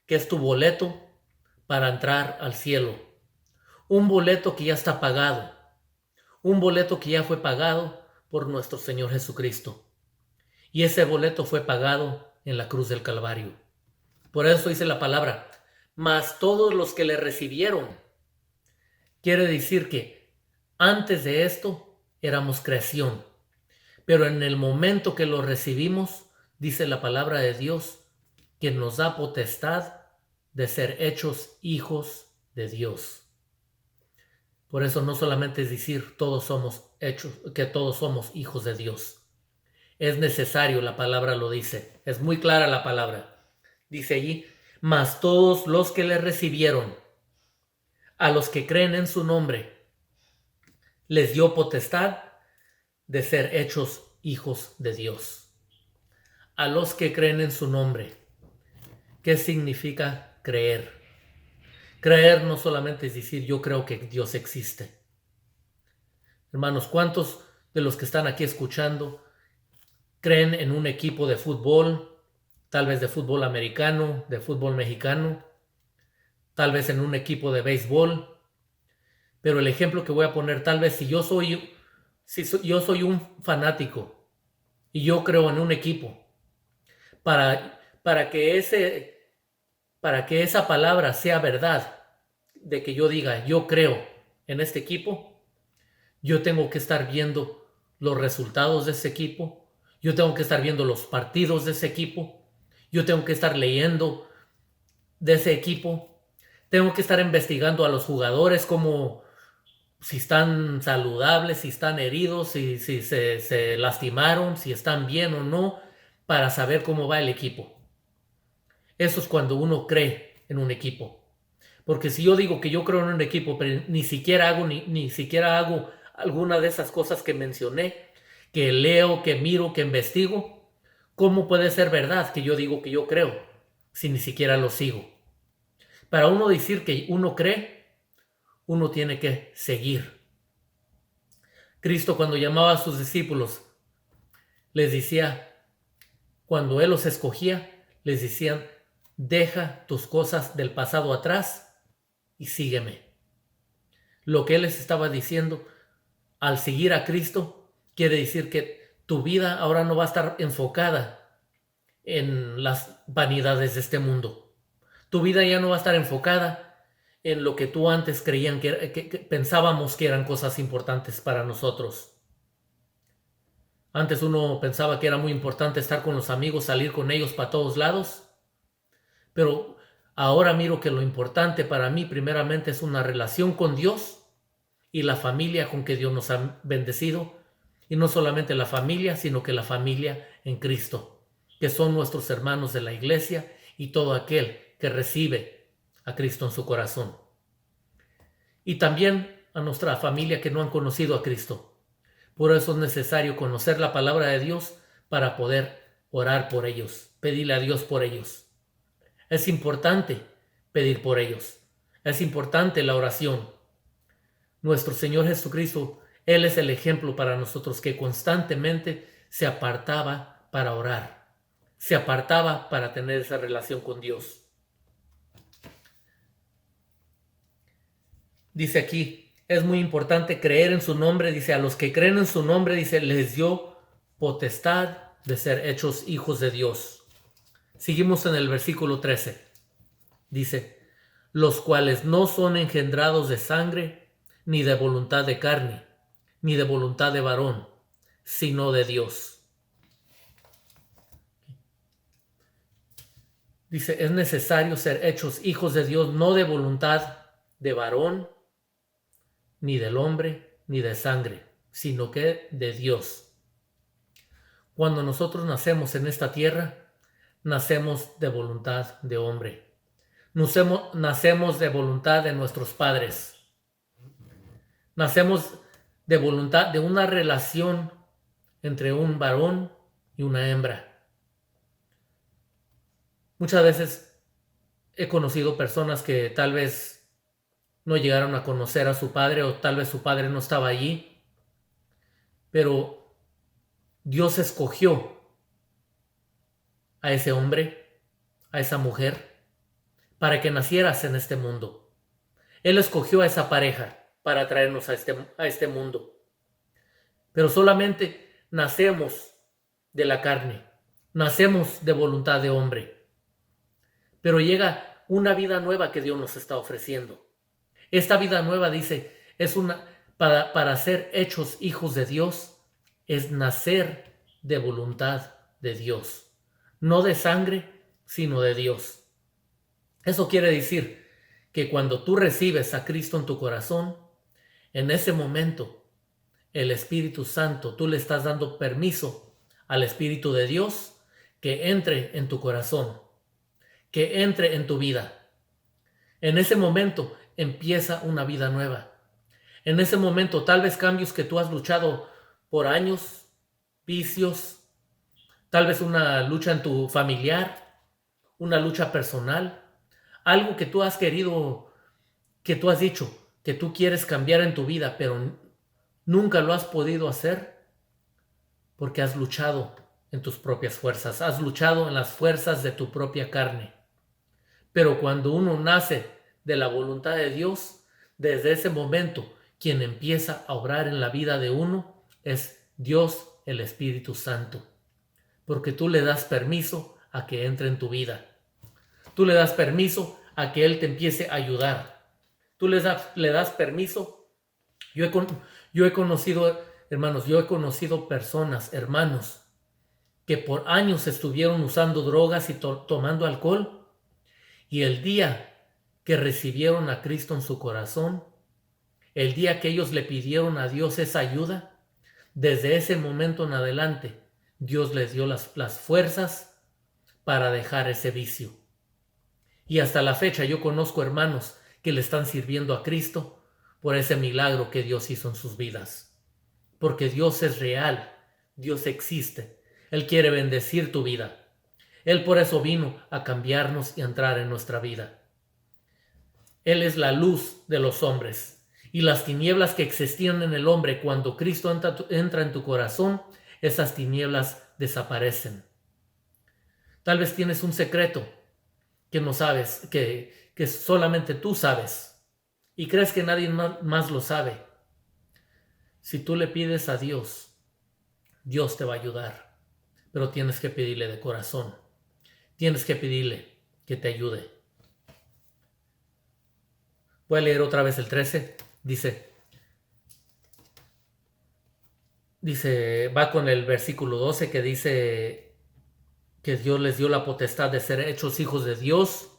que es tu boleto para entrar al cielo. Un boleto que ya está pagado. Un boleto que ya fue pagado por nuestro Señor Jesucristo. Y ese boleto fue pagado en la cruz del Calvario. Por eso dice la palabra, mas todos los que le recibieron. Quiere decir que antes de esto éramos creación. Pero en el momento que lo recibimos, dice la palabra de Dios, que nos da potestad de ser hechos hijos de Dios. Por eso no solamente es decir que todos somos hijos de Dios. Es necesario, la palabra lo dice. Es muy clara la palabra. Dice allí, mas todos los que le recibieron, a los que creen en su nombre, les dio potestad de ser hechos hijos de Dios. A los que creen en su nombre. ¿Qué significa creer? Creer no solamente es decir yo creo que Dios existe. Hermanos, ¿cuántos de los que están aquí escuchando creen en un equipo de fútbol, tal vez de fútbol americano, de fútbol mexicano, tal vez en un equipo de béisbol? Pero el ejemplo que voy a poner, tal vez si yo soy un fanático y yo creo en un equipo, para para que esa palabra sea verdad, de que yo diga, yo creo en este equipo, yo tengo que estar viendo los resultados de ese equipo, yo tengo que estar viendo los partidos de ese equipo, yo tengo que estar leyendo de ese equipo, tengo que estar investigando a los jugadores como si están saludables, si están heridos, si se lastimaron, si están bien o no, para saber cómo va el equipo. Eso es cuando uno cree en un equipo. Porque si yo digo que yo creo en un equipo, pero ni siquiera hago alguna de esas cosas que mencioné, que leo, que miro, que investigo, ¿cómo puede ser verdad que yo digo que yo creo si ni siquiera lo sigo? Para uno decir que uno cree, uno tiene que seguir. Cristo, cuando llamaba a sus discípulos, les decía, cuando Él los escogía, les decían, deja tus cosas del pasado atrás y sígueme. Lo que Él les estaba diciendo, al seguir a Cristo, quiere decir que tu vida ahora no va a estar enfocada en las vanidades de este mundo. Tu vida ya no va a estar enfocada en lo que tú antes creían que pensábamos que eran cosas importantes para nosotros. Antes uno pensaba que era muy importante estar con los amigos, salir con ellos para todos lados, pero ahora miro que lo importante para mí primeramente es una relación con Dios y la familia con que Dios nos ha bendecido, y no solamente la familia, sino que la familia en Cristo, que son nuestros hermanos de la iglesia y todo aquel que recibe a Cristo en su corazón. Y también a nuestra familia que no han conocido a Cristo. Por eso es necesario conocer la palabra de Dios para poder orar por ellos, pedirle a Dios por ellos. Es importante pedir por ellos. Es importante la oración. Nuestro Señor Jesucristo, Él es el ejemplo para nosotros, que constantemente se apartaba para orar. Se apartaba para tener esa relación con Dios. Dice aquí, es muy importante creer en su nombre. Dice, a los que creen en su nombre, dice, les dio potestad de ser hechos hijos de Dios. Seguimos en el versículo 13. Dice, los cuales no son engendrados de sangre, ni de voluntad de carne, ni de voluntad de varón, sino de Dios. Dice, es necesario ser hechos hijos de Dios, no de voluntad de varón, ni del hombre, ni de sangre, sino que de Dios. Cuando nosotros nacemos en esta tierra, nacemos de voluntad de hombre. Nacemos de voluntad de nuestros padres. Nacemos de voluntad de una relación entre un varón y una hembra. Muchas veces he conocido personas que tal vez no llegaron a conocer a su padre, o tal vez su padre no estaba allí, pero Dios escogió a ese hombre, a esa mujer, para que nacieras en este mundo. Él escogió a esa pareja para traernos a este mundo. Pero solamente nacemos de la carne, nacemos de voluntad de hombre. Pero llega una vida nueva que Dios nos está ofreciendo. Esta vida nueva, dice, es para ser hechos hijos de Dios, es nacer de voluntad de Dios. No de sangre, sino de Dios. Eso quiere decir que cuando tú recibes a Cristo en tu corazón, en ese momento, el Espíritu Santo, tú le estás dando permiso al Espíritu de Dios que entre en tu corazón, que entre en tu vida. En ese momento empieza una vida nueva. En ese momento, tal vez cambios que tú has luchado por años, vicios, tal vez una lucha en tu familiar, una lucha personal, algo que tú has querido, que tú has dicho, que tú quieres cambiar en tu vida, pero nunca lo has podido hacer porque has luchado en tus propias fuerzas, has luchado en las fuerzas de tu propia carne. Pero cuando uno nace de la voluntad de Dios, desde ese momento, quien empieza a obrar en la vida de uno es Dios, el Espíritu Santo. Porque tú le das permiso a que entre en tu vida. Tú le das permiso a que Él te empiece a ayudar. Tú le das permiso. Yo he conocido, hermanos, yo he conocido personas, hermanos, que por años estuvieron usando drogas y tomando alcohol, y el día que recibieron a Cristo en su corazón, el día que ellos le pidieron a Dios esa ayuda, desde ese momento en adelante, Dios les dio las fuerzas para dejar ese vicio. Y hasta la fecha yo conozco hermanos que le están sirviendo a Cristo por ese milagro que Dios hizo en sus vidas. Porque Dios es real, Dios existe. Él quiere bendecir tu vida. Él por eso vino a cambiarnos y a entrar en nuestra vida. Él es la luz de los hombres. Y las tinieblas que existían en el hombre cuando Cristo entra en tu corazón, esas tinieblas desaparecen. Tal vez tienes un secreto que no sabes, que solamente tú sabes, y crees que nadie más lo sabe. Si tú le pides a Dios, Dios te va a ayudar, pero tienes que pedirle de corazón. Tienes que pedirle que te ayude. Voy a leer otra vez el 13. Dice, va con el versículo 12 que dice que Dios les dio la potestad de ser hechos hijos de Dios,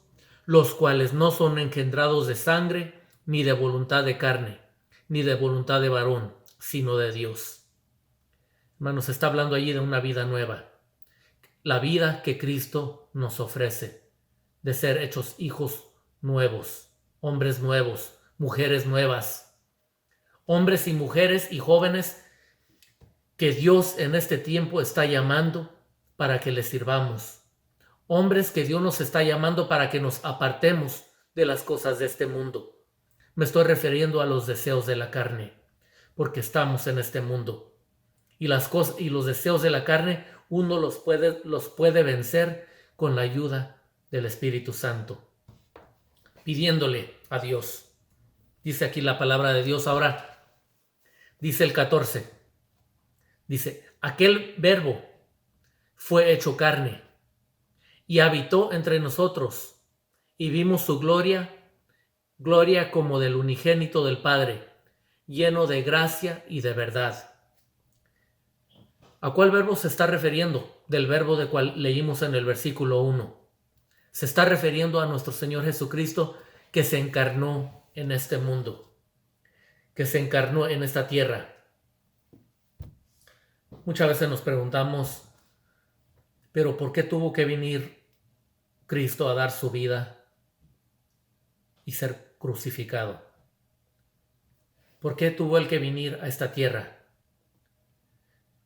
los cuales no son engendrados de sangre, ni de voluntad de carne, ni de voluntad de varón, sino de Dios. Hermanos, está hablando allí de una vida nueva. La vida que Cristo nos ofrece, de ser hechos hijos nuevos, hombres nuevos, mujeres nuevas, hombres y mujeres y jóvenes que Dios en este tiempo está llamando para que le sirvamos. Hombres que Dios nos está llamando para que nos apartemos de las cosas de este mundo. Me estoy refiriendo a los deseos de la carne, porque estamos en este mundo. Y las cosas y los deseos de la carne uno los puede vencer con la ayuda del Espíritu Santo, pidiéndole a Dios. Dice aquí la palabra de Dios ahora. Dice el 14. Dice, aquel verbo fue hecho carne y habitó entre nosotros y vimos su gloria, gloria como del unigénito del Padre, lleno de gracia y de verdad. ¿A cuál verbo se está refiriendo? Del verbo de cual leímos en el versículo 1. Se está refiriendo a nuestro Señor Jesucristo, que se encarnó en este mundo, que se encarnó en esta tierra. Muchas veces nos preguntamos, ¿pero por qué tuvo que venir Cristo a dar su vida y ser crucificado? ¿Por qué tuvo Él que venir a esta tierra?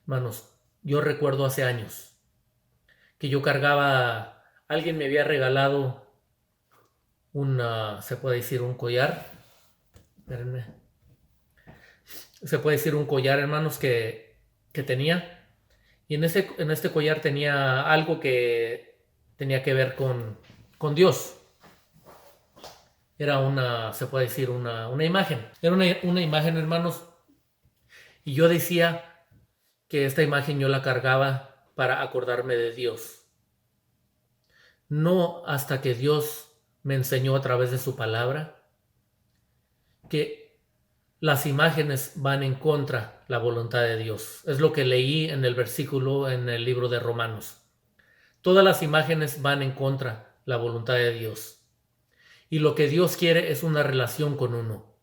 Hermanos, yo recuerdo hace años que yo cargaba, alguien me había regalado se puede decir un collar. Espérenme. Se puede decir un collar, hermanos, que tenía. Y en este collar tenía algo que tenía que ver con Dios. Era se puede decir una imagen. Era una imagen, hermanos. Y yo decía que esta imagen yo la cargaba para acordarme de Dios. No hasta que Dios me enseñó a través de su palabra que las imágenes van en contra de la voluntad de Dios. Es lo que leí en el versículo en el libro de Romanos. Todas las imágenes van en contra de la voluntad de Dios. Y lo que Dios quiere es una relación con uno.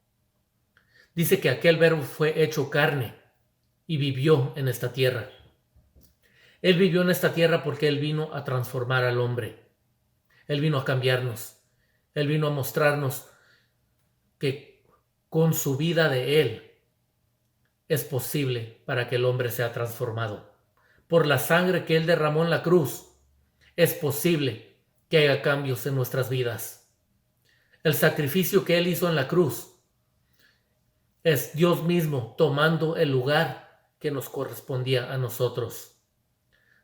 Dice que aquel verbo fue hecho carne y vivió en esta tierra. Él vivió en esta tierra porque Él vino a transformar al hombre. Él vino a cambiarnos. Él vino a mostrarnos que con su vida de Él es posible para que el hombre sea transformado. Por la sangre que Él derramó en la cruz, es posible que haya cambios en nuestras vidas. El sacrificio que Él hizo en la cruz es Dios mismo tomando el lugar que nos correspondía a nosotros.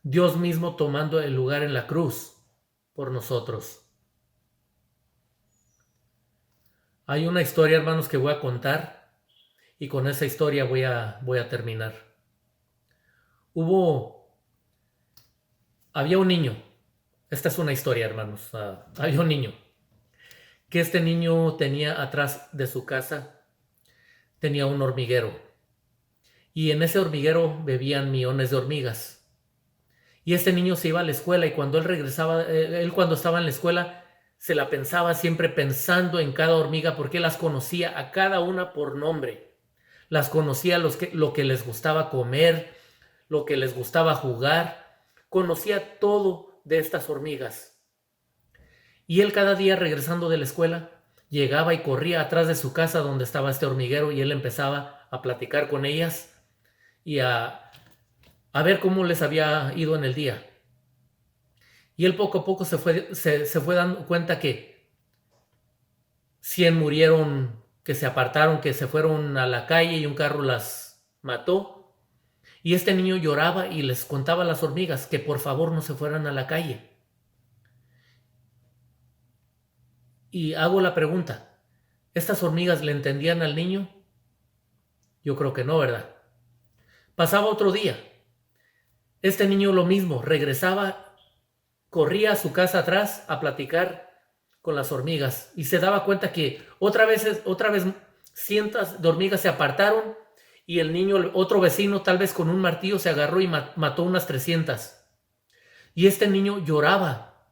Dios mismo tomando el lugar en la cruz por nosotros. Hay una historia, hermanos, que voy a contar y con esa historia voy a terminar. Había un niño Esta es una historia, hermanos. Había un niño, que este niño tenía atrás de su casa, tenía un hormiguero. Y en ese hormiguero bebían millones de hormigas. Y este niño se iba a la escuela y cuando él regresaba, él cuando estaba en la escuela, se la pensaba siempre pensando en cada hormiga porque él las conocía a cada una por nombre. Las conocía lo que les gustaba comer, lo que les gustaba jugar. Conocía todo de estas hormigas. Y él cada día regresando de la escuela, llegaba y corría atrás de su casa donde estaba este hormiguero y él empezaba a platicar con ellas y a ver cómo les había ido en el día. Y él poco a poco se fue dando cuenta que 100 murieron, que se apartaron, que se fueron a la calle y un carro las mató. Y este niño lloraba y les contaba a las hormigas que por favor no se fueran a la calle. Y hago la pregunta, ¿estas hormigas le entendían al niño? Yo creo que no, ¿verdad? Pasaba otro día. Este niño lo mismo, regresaba, corría a su casa atrás a platicar con las hormigas y se daba cuenta que otra vez cientos de hormigas se apartaron y el niño, otro vecino, tal vez con un martillo, se agarró y mató unas 300. Y este niño lloraba,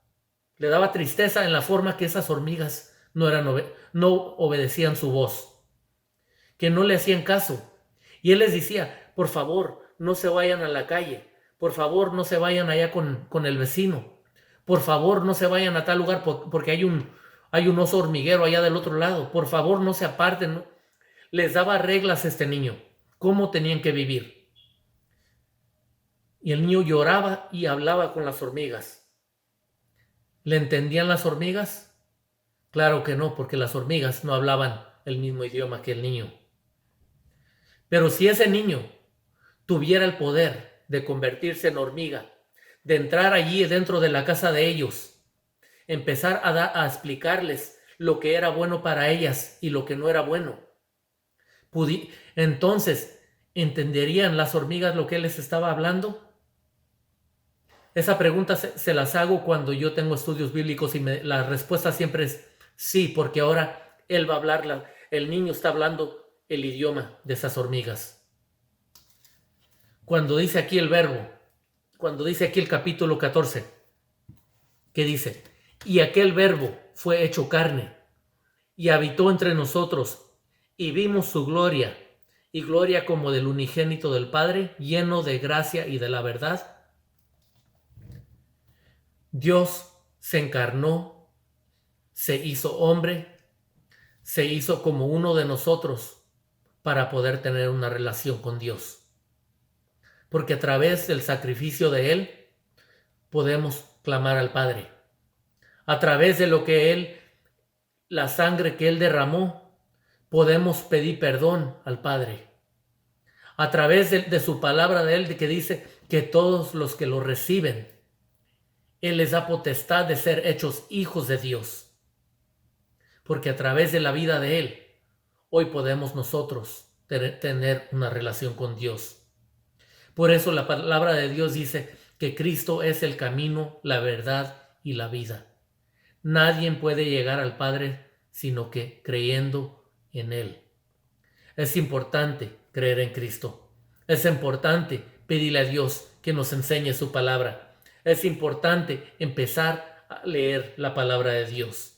le daba tristeza en la forma que esas hormigas no obedecían su voz, que no le hacían caso. Y él les decía, por favor, no se vayan a la calle, por favor, no se vayan allá con el vecino, por favor, no se vayan a tal lugar porque hay un oso hormiguero allá del otro lado, por favor, no se aparten. Les daba reglas a este niño, cómo tenían que vivir. Y el niño lloraba y hablaba con las hormigas. ¿Le entendían las hormigas? Claro que no, porque las hormigas no hablaban el mismo idioma que el niño. Pero si ese niño tuviera el poder de convertirse en hormiga, de entrar allí dentro de la casa de ellos, empezar a explicarles lo que era bueno para ellas y lo que no era bueno, entonces, ¿entenderían las hormigas lo que él les estaba hablando? Esa pregunta se las hago cuando yo tengo estudios bíblicos y la respuesta siempre es sí, porque ahora él va a hablar, el niño está hablando el idioma de esas hormigas. Cuando dice aquí el verbo, cuando dice aquí el capítulo 14, ¿qué dice? Y aquel verbo fue hecho carne y habitó entre nosotros y vimos su gloria, y gloria como del unigénito del Padre, lleno de gracia y de la verdad. Dios se encarnó, se hizo hombre, se hizo como uno de nosotros para poder tener una relación con Dios. Porque a través del sacrificio de Él podemos clamar al Padre. A través de lo que Él, la sangre que Él derramó, podemos pedir perdón al Padre. A través de su palabra de Él, de que dice que todos los que lo reciben, Él les da potestad de ser hechos hijos de Dios. Porque a través de la vida de Él, hoy podemos nosotros tener una relación con Dios. Por eso la palabra de Dios dice que Cristo es el camino, la verdad y la vida. Nadie puede llegar al Padre sino que creyendo en Él. Es importante creer en Cristo. Es importante pedirle a Dios que nos enseñe su palabra. Es importante empezar a leer la palabra de Dios.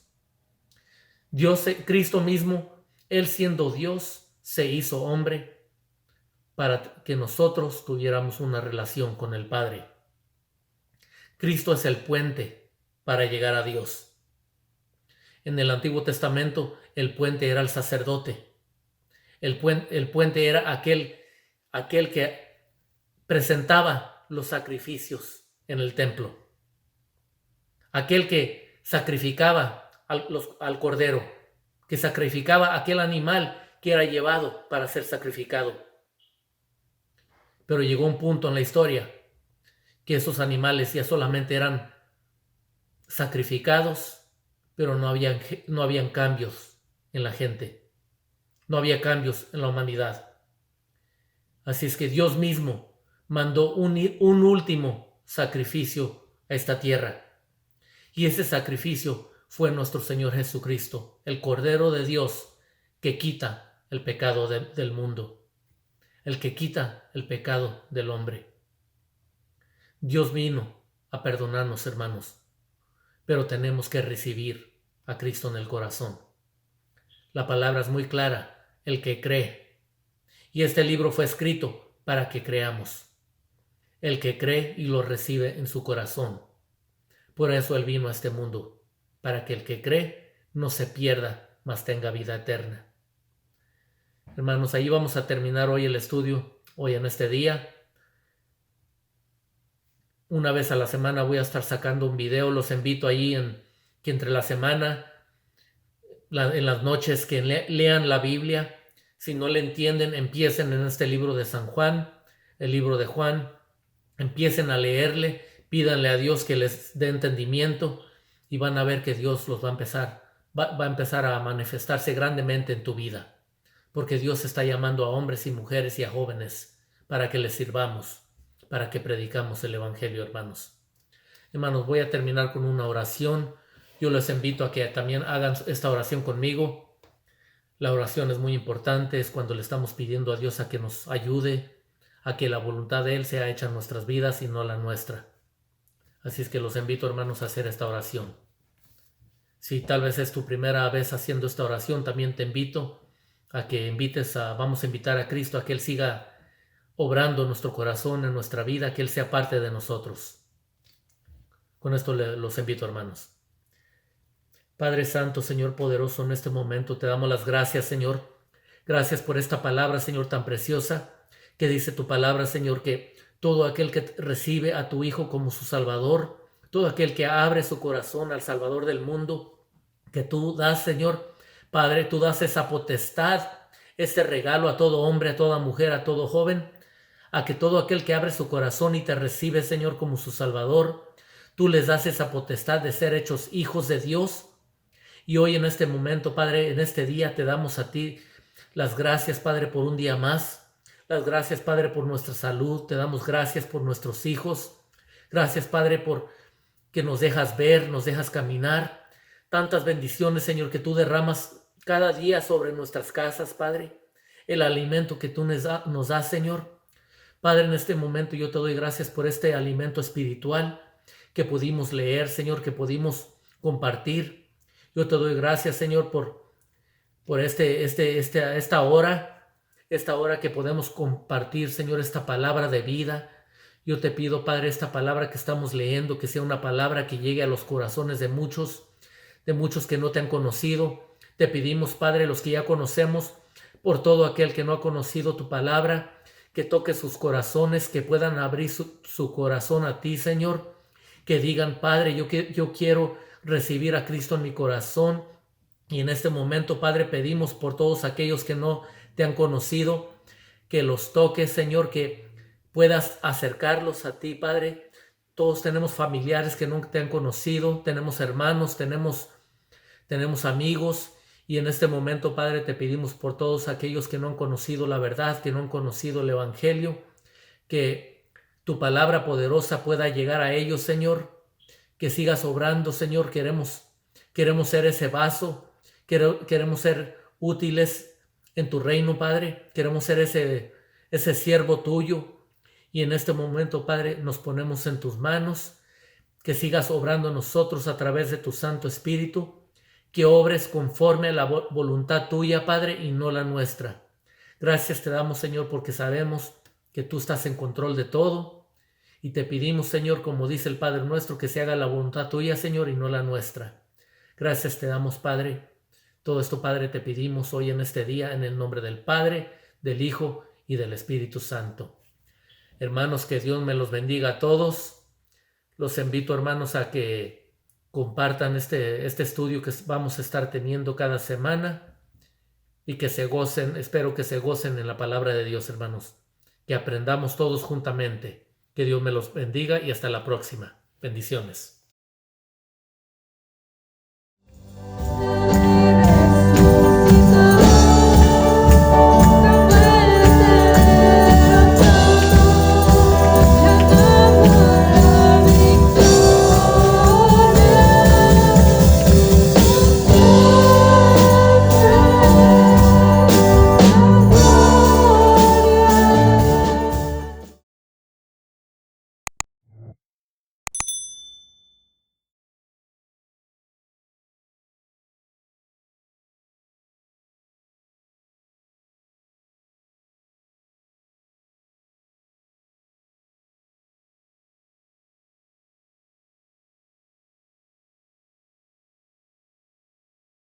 Cristo mismo, Él siendo Dios, se hizo hombre para que nosotros tuviéramos una relación con el Padre. Cristo es el puente para llegar a Dios. En el Antiguo Testamento, el puente era el sacerdote. El puente era aquel que presentaba los sacrificios en el templo. Aquel que sacrificaba al cordero, que sacrificaba aquel animal que era llevado para ser sacrificado. Pero llegó un punto en la historia que esos animales ya solamente eran sacrificados, pero no habían cambios en la gente. No había cambios en la humanidad. Así es que Dios mismo mandó un último sacrificio a esta tierra. Y ese sacrificio fue nuestro Señor Jesucristo, el Cordero de Dios que quita el pecado del mundo, el que quita el pecado del hombre. Dios vino a perdonarnos, hermanos, pero tenemos que recibir a Cristo en el corazón. La palabra es muy clara, el que cree. Y este libro fue escrito para que creamos. El que cree y lo recibe en su corazón. Por eso Él vino a este mundo, para que el que cree no se pierda, mas tenga vida eterna. Hermanos, ahí vamos a terminar hoy el estudio, hoy en este día. Una vez a la semana voy a estar sacando un video. Los invito ahí que entre la semana, en las noches, que lean la Biblia. Si no le entienden, empiecen en este libro de San Juan, el libro de Juan. Empiecen a leerle, pídanle a Dios que les dé entendimiento y van a ver que Dios los va a empezar a manifestarse grandemente en tu vida. Porque Dios está llamando a hombres y mujeres y a jóvenes para que les sirvamos, para que predicamos el Evangelio, hermanos. Hermanos, voy a terminar con una oración. Yo les invito a que también hagan esta oración conmigo. La oración es muy importante, es cuando le estamos pidiendo a Dios a que nos ayude, a que la voluntad de Él sea hecha en nuestras vidas y no la nuestra. Así es que los invito, hermanos, a hacer esta oración. Si tal vez es tu primera vez haciendo esta oración, también te invito a que vamos a invitar a Cristo a que Él siga obrando en nuestro corazón, en nuestra vida, que Él sea parte de nosotros. Con esto los invito, hermanos. Padre Santo, Señor poderoso, en este momento te damos las gracias, Señor. Gracias por esta palabra, Señor, tan preciosa, que dice tu palabra, Señor, que todo aquel que recibe a tu Hijo como su Salvador, todo aquel que abre su corazón al Salvador del mundo, que tú das, Señor, Padre, tú das esa potestad, ese regalo a todo hombre, a toda mujer, a todo joven, a que todo aquel que abre su corazón y te recibe, Señor, como su Salvador, tú les das esa potestad de ser hechos hijos de Dios. Y hoy en este momento, Padre, en este día te damos a ti las gracias, Padre, por un día más. Las gracias, Padre, por nuestra salud. Te damos gracias por nuestros hijos. Gracias, Padre, por que nos dejas ver, nos dejas caminar. Tantas bendiciones, Señor, que tú derramas cada día sobre nuestras casas, Padre. El alimento que tú nos das, Señor. Padre, en este momento yo te doy gracias por este alimento espiritual que pudimos leer, Señor, que pudimos compartir. Yo te doy gracias, Señor, por esta hora que podemos compartir, Señor, esta palabra de vida. Yo te pido, Padre, esta palabra que estamos leyendo, que sea una palabra que llegue a los corazones de muchos que no te han conocido. Te pedimos, Padre, los que ya conocemos, por todo aquel que no ha conocido tu palabra, que toque sus corazones, que puedan abrir su corazón a ti, Señor, que digan, Padre, yo quiero recibir a Cristo en mi corazón. Y en este momento, Padre, pedimos por todos aquellos que no te han conocido, que los toques, Señor, que puedas acercarlos a ti, Padre. Todos tenemos familiares que no te han conocido, tenemos hermanos, tenemos amigos. Y en este momento, Padre, te pedimos por todos aquellos que no han conocido la verdad, que no han conocido el Evangelio, que tu palabra poderosa pueda llegar a ellos, Señor, que sigas obrando, Señor. Queremos ser ese vaso, queremos ser útiles en tu reino, Padre. Queremos ser ese siervo tuyo. Y en este momento, Padre, nos ponemos en tus manos, que sigas obrando en nosotros a través de tu Santo Espíritu, que obres conforme a la voluntad tuya, Padre, y no la nuestra. Gracias te damos, Señor, porque sabemos que tú estás en control de todo. Y te pedimos, Señor, como dice el Padre nuestro, que se haga la voluntad tuya, Señor, y no la nuestra. Gracias te damos, Padre. Todo esto, Padre, te pedimos hoy en este día, en el nombre del Padre, del Hijo y del Espíritu Santo. Hermanos, que Dios me los bendiga a todos. Los invito, hermanos, a que compartan este estudio que vamos a estar teniendo cada semana y que se gocen, espero que se gocen en la palabra de Dios, hermanos. Que aprendamos todos juntamente. Que Dios me los bendiga y hasta la próxima. Bendiciones.